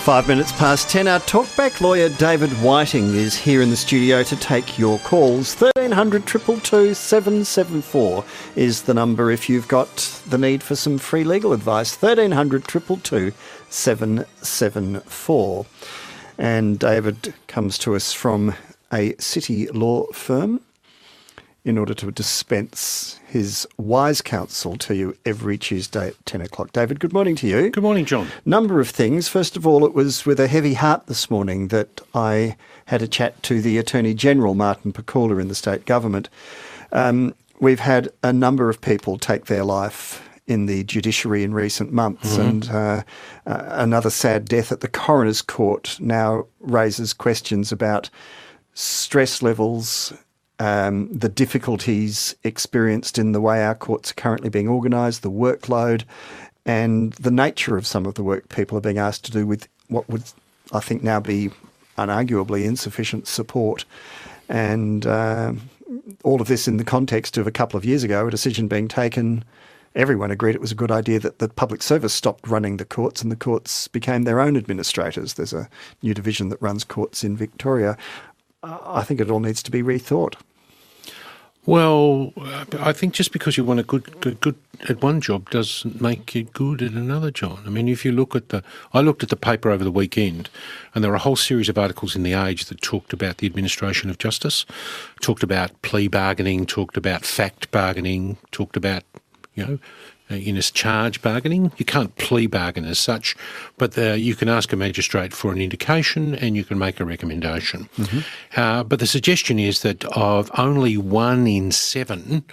5 minutes past 10, our talkback lawyer David Whiting is here in the studio to take your calls. 1300 222 774 is the number if you've got the need for some free legal advice. 1300 222 774. And David comes to us from a city law firm in order to dispense his wise counsel to you every Tuesday at 10 o'clock. David, good morning to you. Good morning, John. Number of things. First of all, it was with a heavy heart this morning that I had a chat to the Attorney-General, Martin Pakula, in the state government. We've had a number of people take their life in the judiciary in recent months, and another sad death at the coroner's court now raises questions about stress levels, the difficulties experienced in the way our courts are currently being organised, the workload, and the nature of some of the work people are being asked to do with what would, I think, now be unarguably insufficient support. And all of this in the context of a couple of years ago, a decision being taken, everyone agreed it was a good idea that the public service stopped running the courts and the courts became their own administrators. There's a new division that runs courts in Victoria. I think it all needs to be rethought. Well, I think just because you want a good at one job doesn't make you good at another, John. I mean, if you look at I looked at the paper over the weekend, and there were a whole series of articles in The Age that talked about the administration of justice, talked about plea bargaining, talked about fact bargaining, talked about, charge bargaining. You can't plea bargain as such, but you can ask a magistrate for an indication and you can make a recommendation. But the suggestion is that of only 1 in 7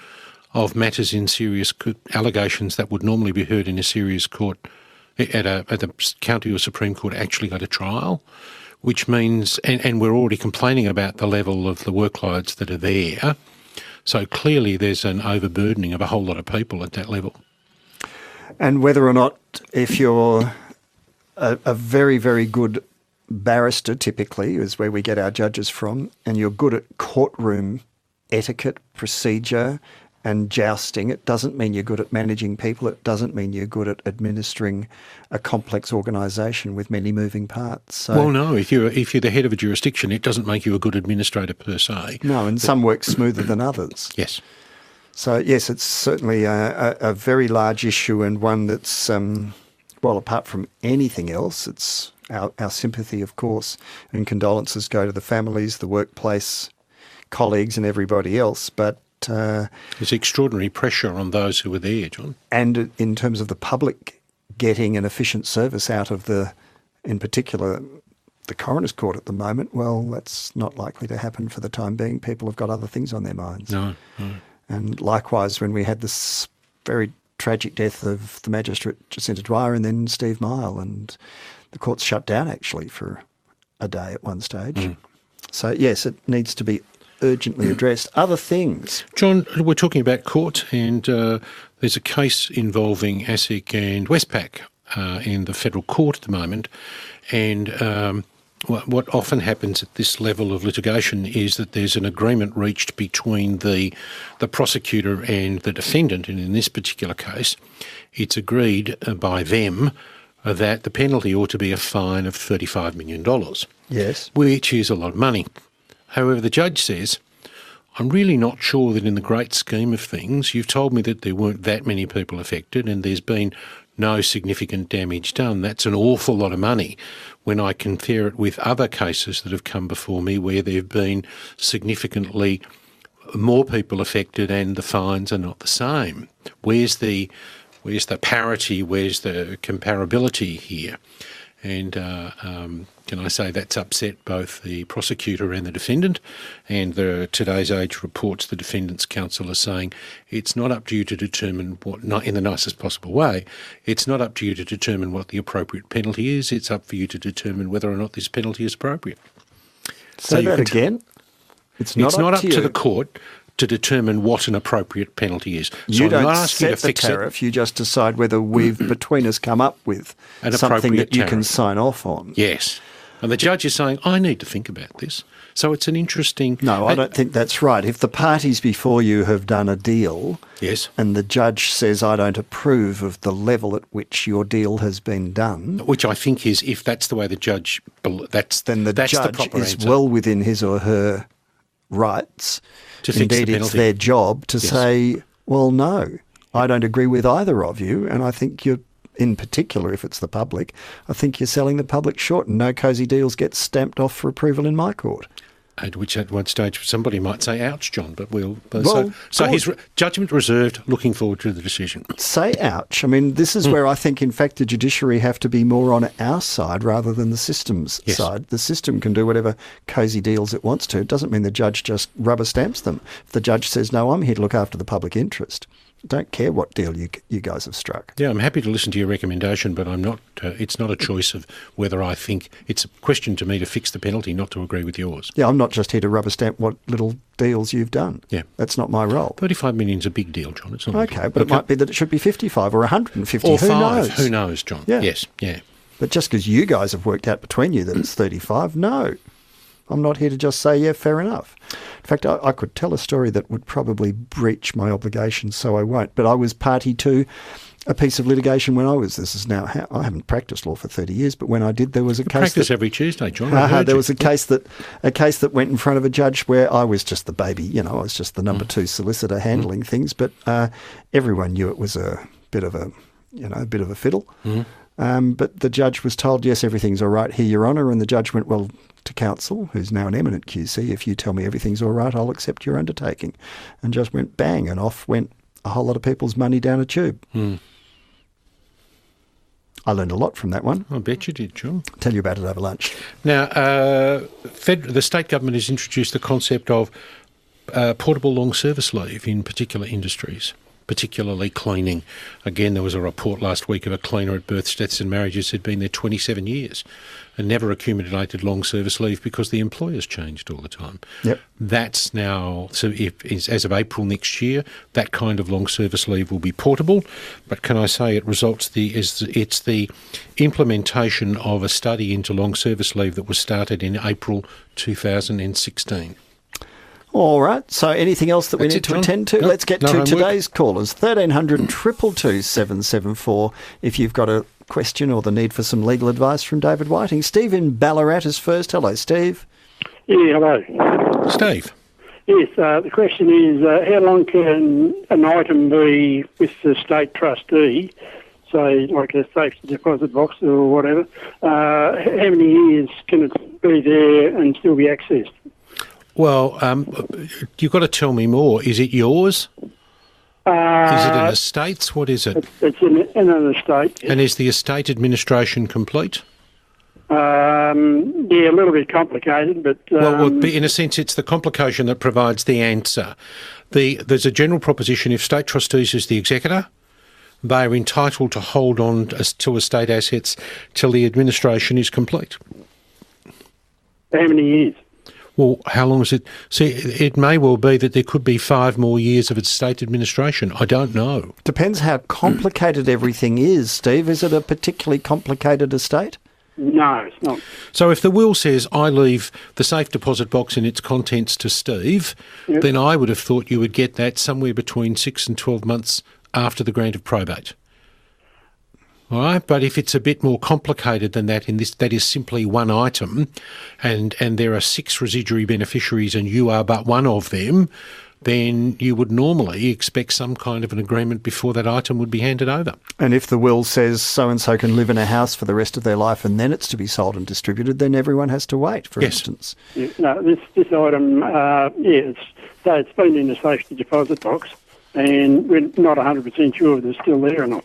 of matters in serious allegations that would normally be heard in a serious court at the county or Supreme Court actually go to trial, which means, and we're already complaining about the level of the workloads that are there. So clearly there's an overburdening of a whole lot of people at that level. And whether or not, if you're a very, very good barrister, typically, is where we get our judges from, and you're good at courtroom etiquette, procedure and jousting, it doesn't mean you're good at managing people. It doesn't mean you're good at administering a complex organisation with many moving parts. So, well, no, if you're the head of a jurisdiction, it doesn't make you a good administrator per se. No, and some work smoother than others. Yes. So, yes, it's certainly a very large issue, and one that's, apart from anything else, it's our sympathy, of course, and condolences go to the families, the workplace, colleagues and everybody else. But there's extraordinary pressure on those who are there, John. And in terms of the public getting an efficient service out of in particular, the coroner's court at the moment, well, that's not likely to happen for the time being. People have got other things on their minds. No. And likewise, when we had this very tragic death of the magistrate Jacinta Dwyer and then Steve Mile, and the courts shut down actually for a day at one stage. So, yes, it needs to be urgently addressed. Other things. John, we're talking about court, and there's a case involving ASIC and Westpac in the federal court at the moment, and what often happens at this level of litigation is that there's an agreement reached between the prosecutor and the defendant, and in this particular case, it's agreed by them that the penalty ought to be a fine of $35 million. Yes. Which is a lot of money. However, the judge says, I'm really not sure that in the great scheme of things, you've told me that there weren't that many people affected and there's been no significant damage done. That's an awful lot of money when I compare it with other cases that have come before me where there have been significantly more people affected and the fines are not the same. Where's the parity? Where's the comparability here? And can I say that's upset both the prosecutor and the defendant, and today's Age reports the defendant's counsel are saying it's not up to you to determine what, not in the nicest possible way, it's not up to you to determine what the appropriate penalty is, it's up for you to determine whether or not this penalty is appropriate. Say that again? It's not up to the court to determine what an appropriate penalty is. So you don't set the tariff, you just decide whether we've, between us, come up with something that you can sign off on. Yes. And the judge is saying, I need to think about this. So it's an interesting... No, I don't think that's right. If the parties before you have done a deal, yes, and the judge says, I don't approve of the level at which your deal has been done... Which I think is, if that's the way the judge... Then the judge is well within his or her rights. To fix Indeed, the it's their job to Yes. say, well, no, I don't agree with either of you, and I think you're, in particular, if it's the public, I think you're selling the public short, and no cosy deals get stamped off for approval in my court. At which at one stage somebody might say, ouch, John, but we'll... Well, so his judgment reserved, looking forward to the decision. Say ouch. I mean, this is where I think, in fact, the judiciary have to be more on our side rather than the system's Yes. side. The system can do whatever cosy deals it wants to. It doesn't mean the judge just rubber stamps them. If the judge says, no, I'm here to look after the public interest, I don't care what deal you guys have struck. Yeah, I'm happy to listen to your recommendation, but I'm not. It's not a choice of whether I think it's a question to me to fix the penalty, not to agree with yours. Yeah, I'm not just here to rubber stamp what little deals you've done. Yeah. That's not my role. 35 million's a big deal, John. It's not Okay, but it might be that it should be 55 or 150. or Who 5. knows? Who knows, John? Yeah. Yes, yeah. But just because you guys have worked out between you that it's 35, no. I'm not here to just say, yeah, fair enough. In fact, I could tell a story that would probably breach my obligations, so I won't. But I was party to a piece of litigation when I haven't practiced law for 30 years, but when I did, there was a case Practice every Tuesday, John. I heard there you. was a case that went in front of a judge where I was just the baby, I was just the number 2 solicitor handling things, but everyone knew it was a bit of a fiddle. But the judge was told, yes, everything's all right here, Your Honour, and the judge went, well, to counsel, who's now an eminent QC, if you tell me everything's all right, I'll accept your undertaking. And just went bang, and off went a whole lot of people's money down a tube. I learned a lot from that one. I bet you did, John. I'll tell you about it over lunch. Now, the state government has introduced the concept of portable long service leave in particular industries, particularly cleaning. Again, there was a report last week of a cleaner at births, deaths and marriages who'd been there 27 years and never accumulated long service leave because the employers changed all the time. Yep. That's now, so as of April next year, that kind of long service leave will be portable. But can I say it's the implementation of a study into long service leave that was started in April 2016. All right. So anything else that we That's need it, to John. attend to? Nope, Let's get no to homework. today's callers. 1300 222 774 if you've got a question or the need for some legal advice from David Whiting. Steve in Ballarat is first. Hello, Steve. Yeah, hello. Steve. Yes, the question is, how long can an item be with the state trustee, say like a safety deposit box or whatever? How many years can it be there and still be accessed? Well, you've got to tell me more. Is it yours? Is it an estate's? What is it? It's in an estate. And is the estate administration complete? Yeah, a little bit complicated, but... Well, in a sense, it's the complication that provides the answer. There's a general proposition, if state trustees is the executor, they are entitled to hold on to estate assets till the administration is complete. how many years? Well, how long is it? See, it may well be that there could be 5 more years of estate administration. I don't know. Depends how complicated everything is, Steve. Is it a particularly complicated estate? No, it's not. So if the will says, I leave the safe deposit box and its contents to Steve, Yep. then I would have thought you would get that somewhere between 6 and 12 months after the grant of probate. All right, but if it's a bit more complicated than that, that is simply one item, and there are 6 residuary beneficiaries and you are but one of them, then you would normally expect some kind of an agreement before that item would be handed over. And if the will says so-and-so can live in a house for the rest of their life and then it's to be sold and distributed, then everyone has to wait, for Yes. instance. Yeah, no, this item, it's been in the safety deposit box, and we're not 100% sure if it's still there or not.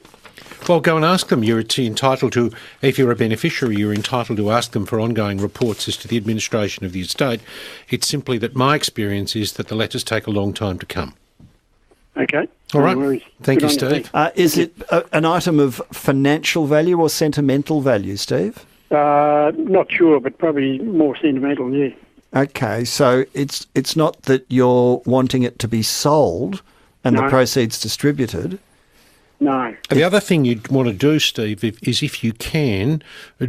Well, go and ask them. You're entitled to, if you're a beneficiary, you're entitled to ask them for ongoing reports as to the administration of the estate. It's simply that my experience is that the letters take a long time to come. Okay. All right. No worries. Thank you, Good on Steve. Is it an item of financial value or sentimental value, Steve? Not sure, but probably more sentimental, yeah. Okay, so it's not that you're wanting it to be sold and the No. proceeds distributed. No. The other thing you'd want to do, Steve, is if you can,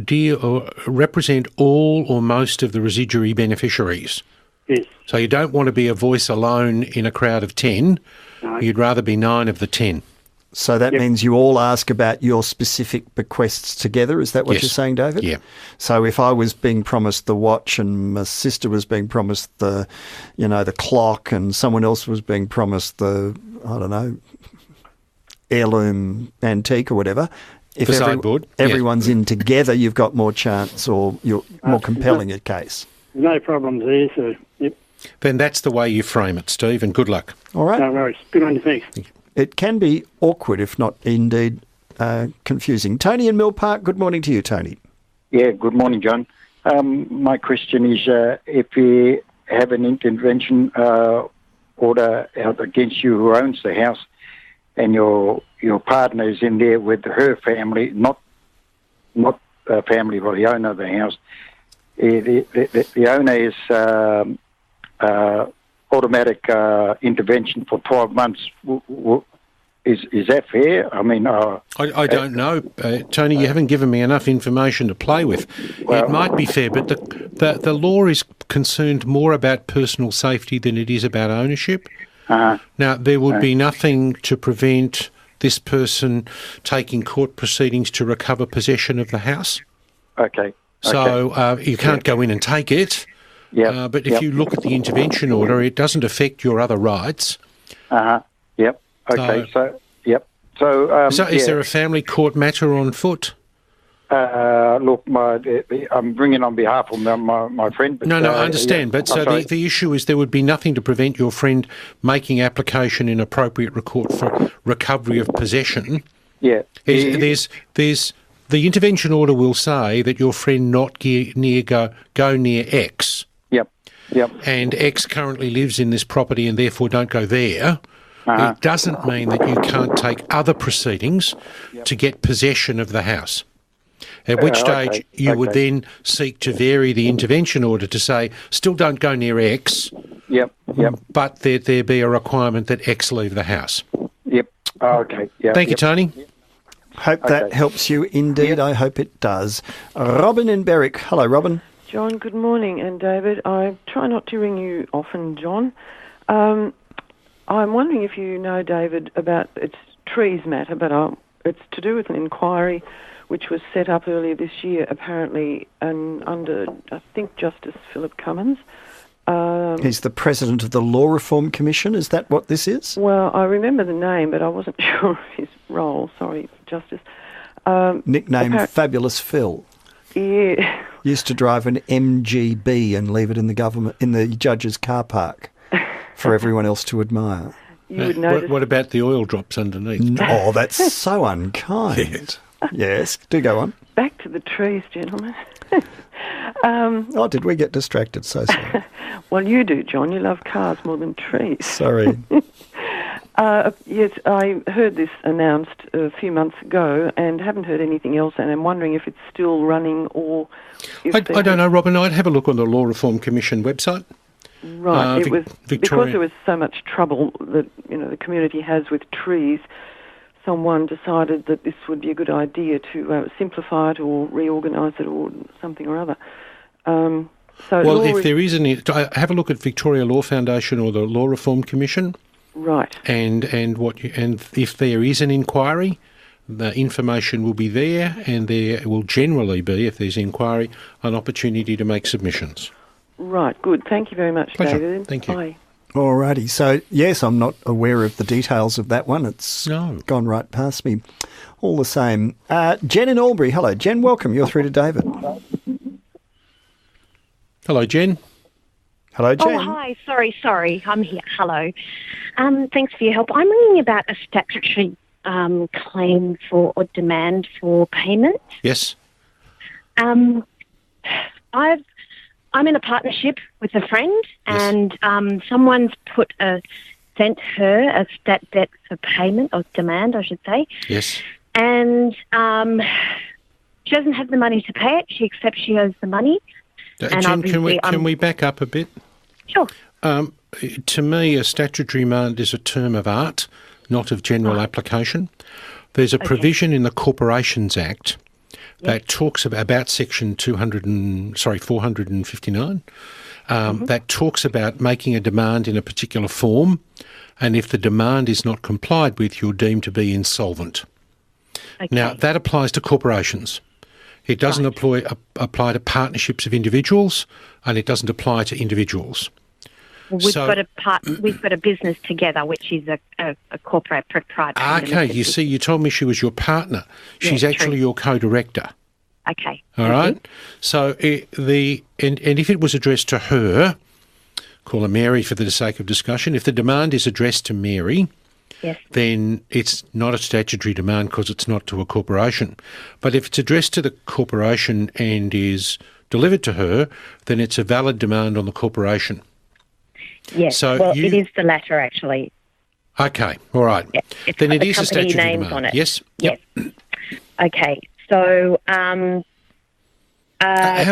deal or represent all or most of the residuary beneficiaries. Yes. So you don't want to be a voice alone in a crowd of 10. No. You'd rather be 9 of the 10. So that means you all ask about your specific bequests together. Is that what Yes. you're saying, David? Yeah. So if I was being promised the watch and my sister was being promised the clock and someone else was being promised the, I don't know, heirloom antique or whatever, if The sideboard. everyone's in together, you've got more chance or you're more compelling a case. No problems there, so, yep. Then that's the way you frame it, Steve, and good luck. All right. No worries. Good on you, thanks. It can be awkward, if not indeed confusing. Tony in Mill Park, good morning to you, Tony. Yeah, good morning, John. My question is, if we have an intervention order out against you who owns the house and your partner is in there with her family, not family but the owner of the house, the owner is automatic intervention for 12 months. Is that fair? I mean, I don't know, Tony. You haven't given me enough information to play with. It might be fair, but the law is concerned more about personal safety than it is about ownership. Now, there would be nothing to prevent this person taking court proceedings to recover possession of the house. Okay. So you can't go in and take it. Yeah. But if you look at the intervention order, it doesn't affect your other rights. Yep. Okay. So Is there a family court matter on foot? Look, I'm bringing on behalf of my friend. But, No, I understand. Yeah. But so the issue is there would be nothing to prevent your friend making application in appropriate court for recovery of possession. Yeah. There's the intervention order will say that your friend not go near X. Yep. And X currently lives in this property and therefore don't go there. It doesn't mean that you can't take other proceedings to get possession of the house. At which stage you would then seek to vary the intervention order to say, still don't go near X, but there be a requirement that X leave the house. Yep. Okay. Yep. Thank you, Tony. Hope that helps you indeed. I hope it does. Robin in Berwick. Hello, Robin. John, good morning. And David, I try not to ring you often, John. I'm wondering if you know, David, about it's trees matter, but it's to do with an inquiry which was set up earlier this year, apparently, and under, I think, Justice Philip Cummins. He's the president of the Law Reform Commission. Is that what this is? Well, I remember the name, but I wasn't sure of his role. Sorry, Justice. Nickname Fabulous Phil. Yeah. Used to drive an MGB and leave it in the judge's car park for everyone else to admire. You would know. What about the oil drops underneath? Oh, that's so unkind. Yes, do go on. Back to the trees, gentlemen. Did we get distracted? So sorry. Well, you do, John. You love cars more than trees. Sorry. Yes, I heard this announced a few months ago and haven't heard anything else, and I'm wondering if it's still running or... I don't know, Robin. I'd have a look on the Law Reform Commission website. Right. It was because there was so much trouble that the community has with trees. Someone decided that this would be a good idea to simplify it or reorganise it or something or other. If there is any, have a look at Victoria Law Foundation or the Law Reform Commission. Right. And if there is an inquiry, the information will be there, and there will generally be, if there's inquiry, an opportunity to make submissions. Right. Good. Thank you very much, Pleasure. David. Thank you. Bye. Alrighty. So, yes, I'm not aware of the details of that one. It's gone right past me. All the same. Jen in Albury. Hello, Jen. Welcome. You're through to David. Hello, Jen. Hello, Jen. Oh, hi. Sorry. I'm here. Hello. Thanks for your help. I'm ringing about a statutory claim for or demand for payment. Yes. I'm in a partnership with a friend, and someone's sent her a stat debt for payment, or demand, I should say. Yes. And she doesn't have the money to pay it. She accepts she owes the money. Jen, can we back up a bit? Sure. To me, a statutory demand is a term of art, not of general application. There's a provision in the Corporations Act that talks about section 459, that talks about making a demand in a particular form, and if the demand is not complied with, you're deemed to be insolvent. Okay. Now, that applies to corporations. It doesn't apply to partnerships of individuals, and it doesn't apply to individuals. Well, we've got a business together, which is a corporate proprietor. Okay, you see, you told me she was your partner. She's actually your co-director. Okay. All right. So and if it was addressed to her, call her Mary for the sake of discussion. If the demand is addressed to Mary, then it's not a statutory demand because it's not to a corporation. But if it's addressed to the corporation and is delivered to her, then it's a valid demand on the corporation. Yes. So it is the latter, actually. Okay. All right. Yeah. Then it is a statutory names demand. on it. Yes. Yes. Okay. So, how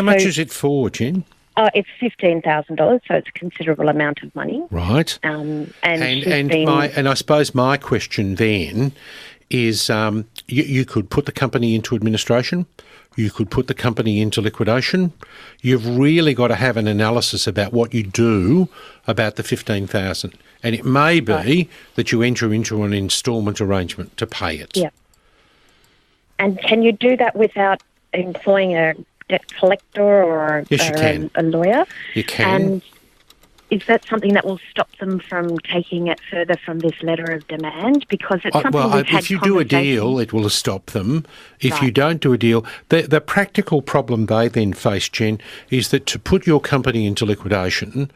much is it for, Jen? It's $15,000, so it's a considerable amount of money. Right. And I suppose my question then is, you could put the company into administration. You could put the company into liquidation. You've really got to have an analysis about what you do about the $15,000, and it may be that you enter into an instalment arrangement to pay it. Yeah. And can you do that without employing a debt collector or yes, you can. A lawyer? You can. And is that something that will stop them from taking it further from this letter of demand? Because it's something we've had if you do a deal, it will stop them. If you don't do a deal, the practical problem they then face, Jen, is that to put your company into liquidation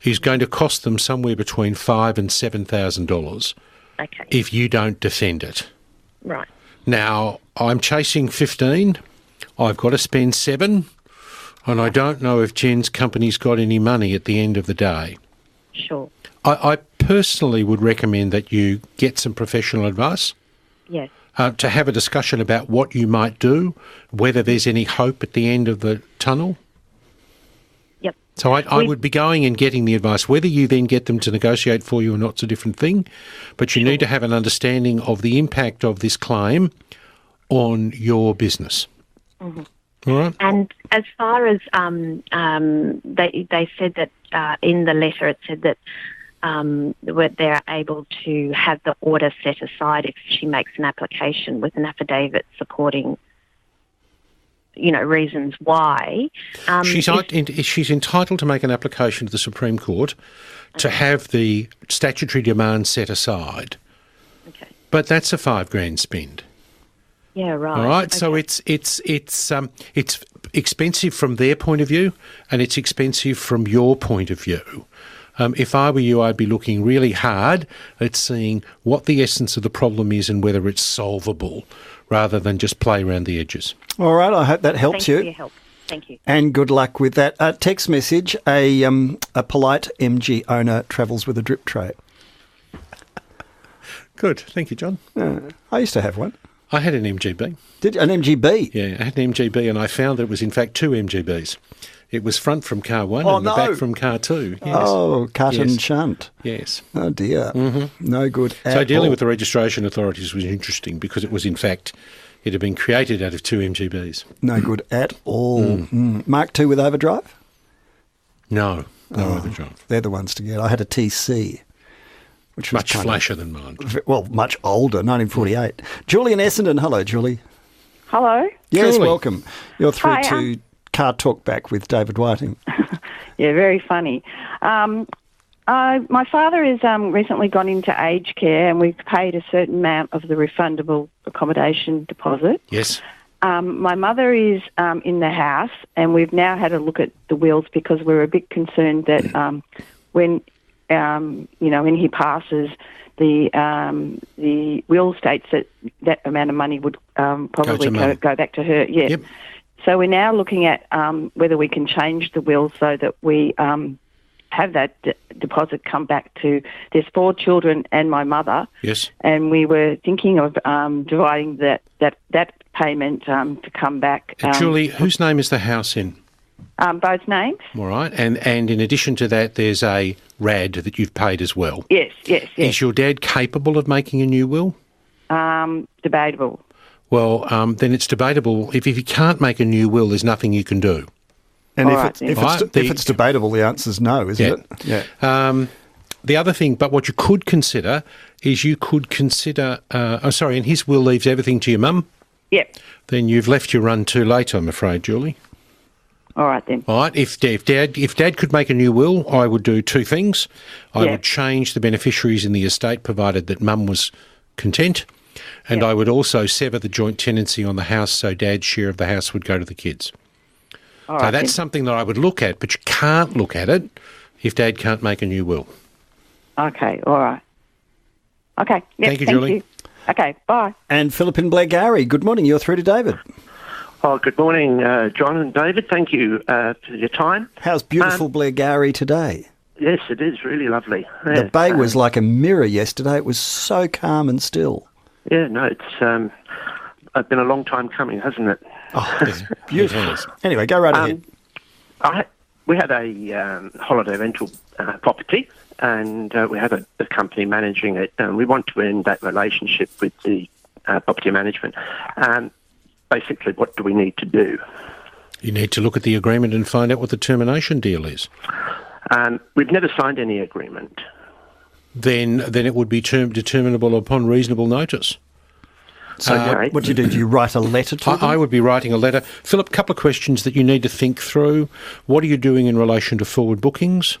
is going to cost them somewhere between $5,000 and $7,000 if you don't defend it. Right. Now, I'm chasing 15. I've got to spend 7. And I don't know if Jen's company's got any money at the end of the day. Sure. I personally would recommend that you get some professional advice. Yes. To have a discussion about what you might do, whether there's any hope at the end of the tunnel. Yep. So I would be going and getting the advice. Whether you then get them to negotiate for you or not is a different thing. But you need to have an understanding of the impact of this claim on your business. Mm-hmm. All right. And as far as they said that in the letter, it said that they're able to have the order set aside if she makes an application with an affidavit supporting, reasons why. She's entitled to make an application to the Supreme Court to have the statutory demand set aside. Okay. But that's a $5,000 spend. Yeah, right. All right, okay. so it's expensive from their point of view, and it's expensive from your point of view. If I were you, I'd be looking really hard at seeing what the essence of the problem is and whether it's solvable, rather than just play around the edges. All right, I hope that helps you. Thanks for your help. Thank you. And good luck with that. Text message: a polite MG owner travels with a drip tray. Good, thank you, John. I used to have one. I had an MGB. Did you? An MGB? Yeah, I had an MGB, and I found that it was in fact 2 MGBs. It was front from car 1 and the back from car 2. Yes. Oh, cut and shunt. Yes. Oh, dear. Mm-hmm. No good at So dealing all. with the registration authorities was interesting because it was in fact, it had been created out of 2 MGBs. No good at all. Mark II with overdrive? No overdrive. They're the ones to get. I had a TC. Which was much flasher than mine. Well, much older, 1948. Julie in Essendon. Hello, Julie. Hello. Yes, Julie. welcome. You're through to Car Talkback with David Whiting. Yeah, very funny. My father has recently gone into aged care, and we've paid a certain amount of the refundable accommodation deposit. Yes. My mother is in the house, and we've now had a look at the wills because we're a bit concerned that when he passes, the will states that amount of money would probably go back to her. Yeah. Yep. So we're now looking at whether we can change the will so that we have that deposit come back to. There's 4 children and my mother. Yes. And we were thinking of dividing that payment to come back. Julie, whose name is the house in? Both names. All right. And in addition to that, there's a RAD that you've paid as well. Yes. Is your dad capable of making a new will? Debatable. Well, then it's debatable. If you can't make a new will, there's nothing you can do. And All if right, it's debatable, the answer's no, isn't it? Yeah. The other thing, but what you could consider is and his will leaves everything to your mum. Yep. Then you've left your run too late, I'm afraid, Julie. All right then. All right. If Dad could make a new will, I would do two things. I would change the beneficiaries in the estate, provided that Mum was content, and I would also sever the joint tenancy on the house, so Dad's share of the house would go to the kids. All So right that's then. something that I would look at, but you can't look at it if Dad can't make a new will. Okay. All right. Okay. Yep, Thank you, Julie. You. Okay. Bye. And Philip in Blairgowrie, good morning. You're through to David. Oh, good morning, John and David. Thank you for your time. How's beautiful Blairgowrie today? Yes, it is really lovely. The bay was like a mirror yesterday. It was so calm and still. Yeah, no, it's been a long time coming, hasn't it? Oh, it's beautiful. Anyway, go right ahead. We had a holiday rental property, and we have a company managing it. We want to end that relationship with the property management. Basically, what do we need to do? You need to look at the agreement and find out what the termination deal is. We've never signed any agreement. Then it would be determinable upon reasonable notice. So what do you do? Do you write a letter to them? I would be writing a letter. Philip, a couple of questions that you need to think through. What are you doing in relation to forward bookings?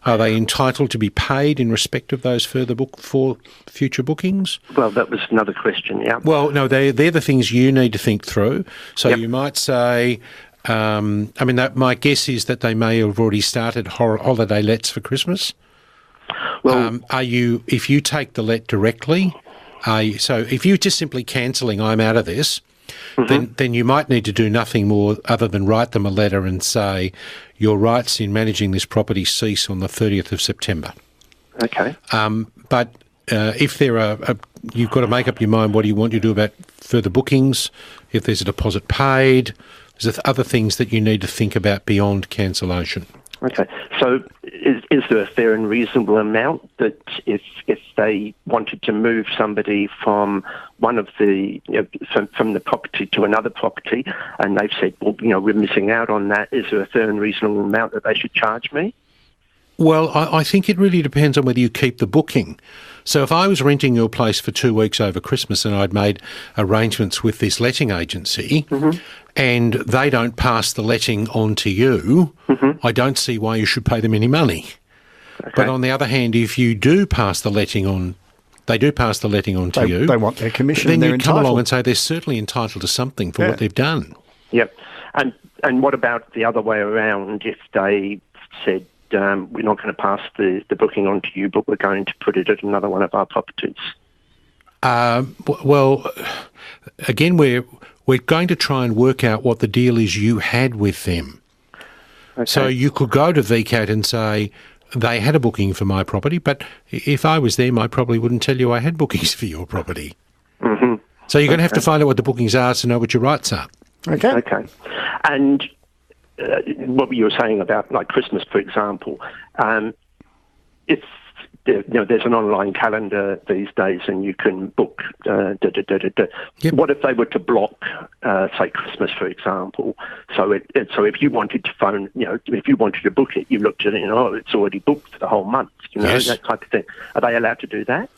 Are they entitled to be paid in respect of those for future bookings? Well, that was another question, yeah. Well, no, they're the things you need to think through. So you might say, my guess is that they may have already started holiday lets for Christmas. Well, if you take the let directly, so if you're just simply cancelling, I'm out of this, then you might need to do nothing more other than write them a letter and say, your rights in managing this property cease on the 30th of September. Okay. But if there are, you've got to make up your mind what do you want to do about further bookings, if there's a deposit paid, there's other things that you need to think about beyond cancellation. Okay. So is there a fair and reasonable amount that if they wanted to move somebody from one of the, from the property to another property and they've said, well, we're missing out on that, is there a fair and reasonable amount that they should charge me? Well, I think it really depends on whether you keep the booking. So if I was renting your place for 2 weeks over Christmas and I'd made arrangements with this letting agency and they don't pass the letting on to you, I don't see why you should pay them any money. Okay. But on the other hand, if you do pass the letting on, they do pass the letting on to you. They want their commission. Then they're you come entitled. along and say they're certainly entitled to something for what they've done. Yep. And what about the other way around? If they said, we're not going to pass the booking on to you, but we're going to put it at another one of our properties? Well, again, we're going to try and work out what the deal is you had with them. Okay. So you could go to VCAT and say, they had a booking for my property, but if I was them, I probably wouldn't tell you I had bookings for your property. So you're going to have to find out what the bookings are to know what your rights are. Okay. And what you were saying about, like, Christmas, for example, if there's an online calendar these days and you can book Yep. What if they were to block, say, Christmas, for example? So if you wanted to phone, if you wanted to book it, you looked at it and, it's already booked for the whole month, Yes. that type of thing. Are they allowed to do that?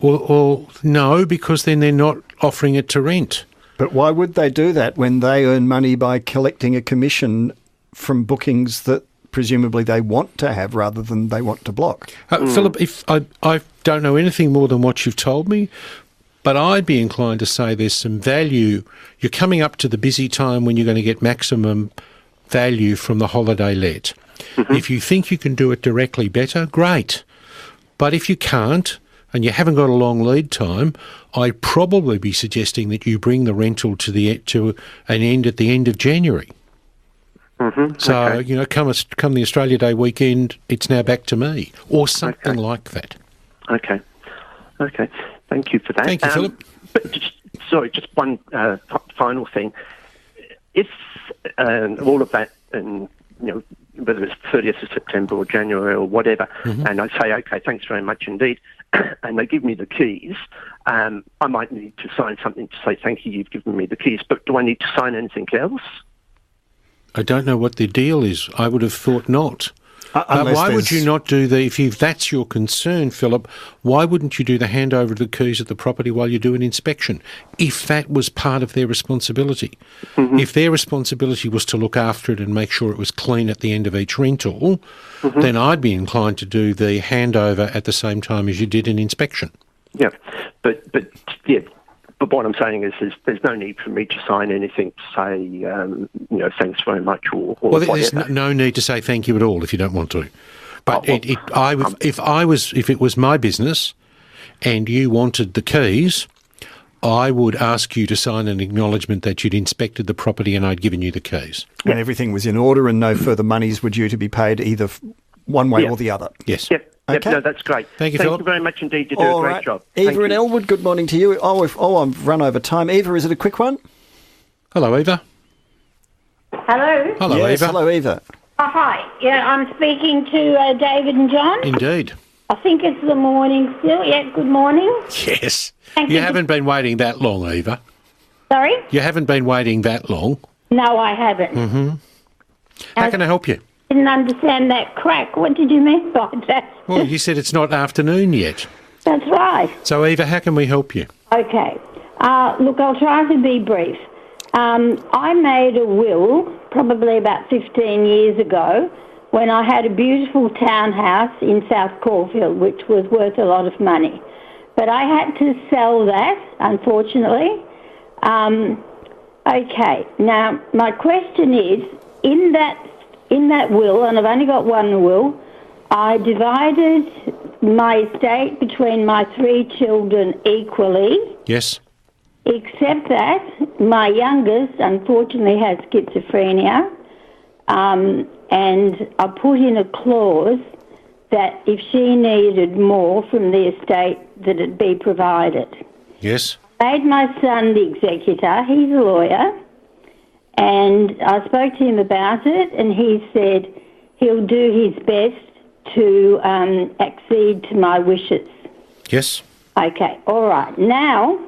Well, no, because then they're not offering it to rent. But why would they do that when they earn money by collecting a commission from bookings that presumably they want to have rather than they want to block? Philip, if I don't know anything more than what you've told me, but I'd be inclined to say there's some value. You're coming up to the busy time when you're going to get maximum value from the holiday let. If you think you can do it directly better, great. But if you can't, and you haven't got a long lead time, I'd probably be suggesting that you bring the rental to an end at the end of January. So, come the Australia Day weekend, it's now back to me, or something like that. Okay. Thank you for that. Thank you, Philip. But just one final thing. If all of that and whether it's 30th of September or January or whatever, and I say, okay, thanks very much indeed, and they give me the keys, I might need to sign something to say, thank you, you've given me the keys, but do I need to sign anything else? I don't know what the deal is. I would have thought not. But why would you not do if that's your concern, Philip, why wouldn't you do the handover of the keys of the property while you do an inspection, if that was part of their responsibility? If their responsibility was to look after it and make sure it was clean at the end of each rental, then I'd be inclined to do the handover at the same time as you did an inspection. Yeah, but what I'm saying is there's no need for me to sign anything to say, thanks very much or well, there's whatever. no need to say thank you at all if you don't want to. But if it was my business and you wanted the keys, I would ask you to sign an acknowledgement that you'd inspected the property and I'd given you the keys. And everything was in order and no further monies were due to be paid either one way or the other. Yes. Yep. Okay. No, that's great. Thank you, Thank Philip. you very much indeed. You do a great job. Eva in Elwood, good morning to you. I've run over time. Eva, is it a quick one? Hello, Eva. Hello. Hello, Yes, Eva. hello, Eva. Oh, hi. Yeah, I'm speaking to David and John. Indeed. I think it's the morning still. Yeah, good morning. Yes. Thank You you. haven't been waiting that long, Eva. Sorry? You haven't been waiting that long. No, I haven't. How can I help you? Didn't understand that crack. What did you mean by that? Well, you said it's not afternoon yet. That's right. So, Eva, how can we help you? Okay. Look, I'll try to be brief. I made a will probably about 15 years ago when I had a beautiful townhouse in South Caulfield, which was worth a lot of money. But I had to sell that, unfortunately. Okay. Now, my question is, in that will, and I've only got one will, I divided my estate between my 3 children equally. Yes. Except that my youngest, unfortunately, has schizophrenia, and I put in a clause that if she needed more from the estate, that it be provided. Yes. I made my son the executor. He's a lawyer, and I spoke to him about it, and he said he'll do his best to accede to my wishes. Yes. Okay, all right. Now,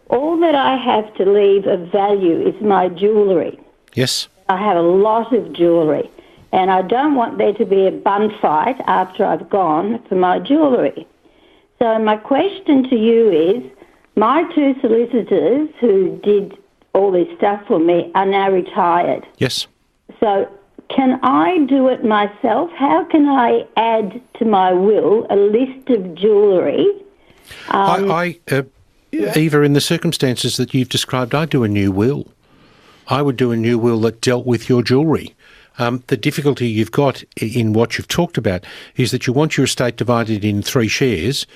all that I have to leave of value is my jewellery. Yes. I have a lot of jewellery, and I don't want there to be a bun fight after I've gone for my jewellery. So my question to you is, my 2 solicitors who did all this stuff for me are now retired. Yes. So can I do it myself? How can I add to my will a list of jewellery? Eva, in the circumstances that you've described, I'd do a new will. I would do a new will that dealt with your jewellery. The difficulty you've got in what you've talked about is that you want your estate divided in 3 shares,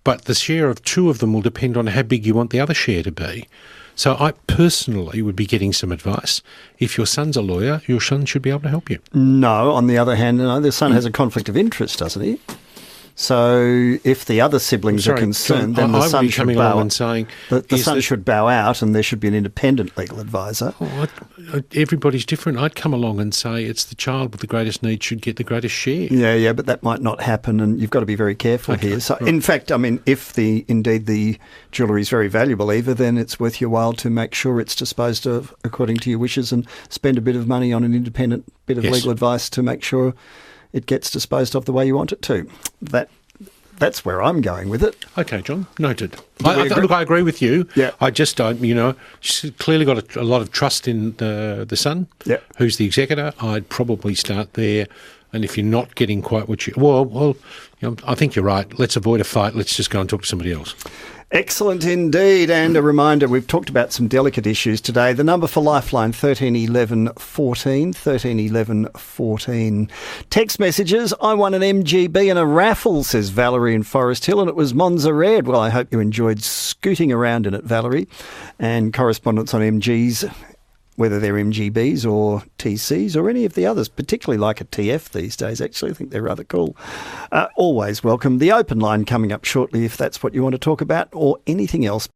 but the share of 2 of them will depend on how big you want the other share to be. So I personally would be getting some advice. If your son's a lawyer, your son should be able to help you. No, on the other hand, no, the son has a conflict of interest, doesn't he? So if the other siblings are concerned, then the son should bow out. The son should bow out, and there should be an independent legal advisor. Everybody's different. I'd come along and say it's the child with the greatest need should get the greatest share. Yeah, but that might not happen, and you've got to be very careful here. So, in fact, I mean, if indeed the jewellery is very valuable, Eva, then it's worth your while to make sure it's disposed of according to your wishes, and spend a bit of money on an independent bit of legal advice to make sure it gets disposed of the way you want it to. That's where I'm going with it. Okay, John, noted. Look, I agree with you. Yeah. I just don't, she's clearly got a lot of trust in the son, who's the executor. I'd probably start there. And if you're not getting quite what I think you're right. Let's avoid a fight. Let's just go and talk to somebody else. Excellent indeed. And a reminder, we've talked about some delicate issues today. The number for Lifeline, 13 11 14, 13 11 14. Text messages, I won an MGB and a raffle, says Valerie in Forest Hill, and it was Monza Red. Well, I hope you enjoyed scooting around in it, Valerie. And correspondence on MGs, whether they're MGBs or TCs or any of the others, particularly like a TF these days. Actually, I think they're rather cool. Always welcome. The open line coming up shortly if that's what you want to talk about, or anything else.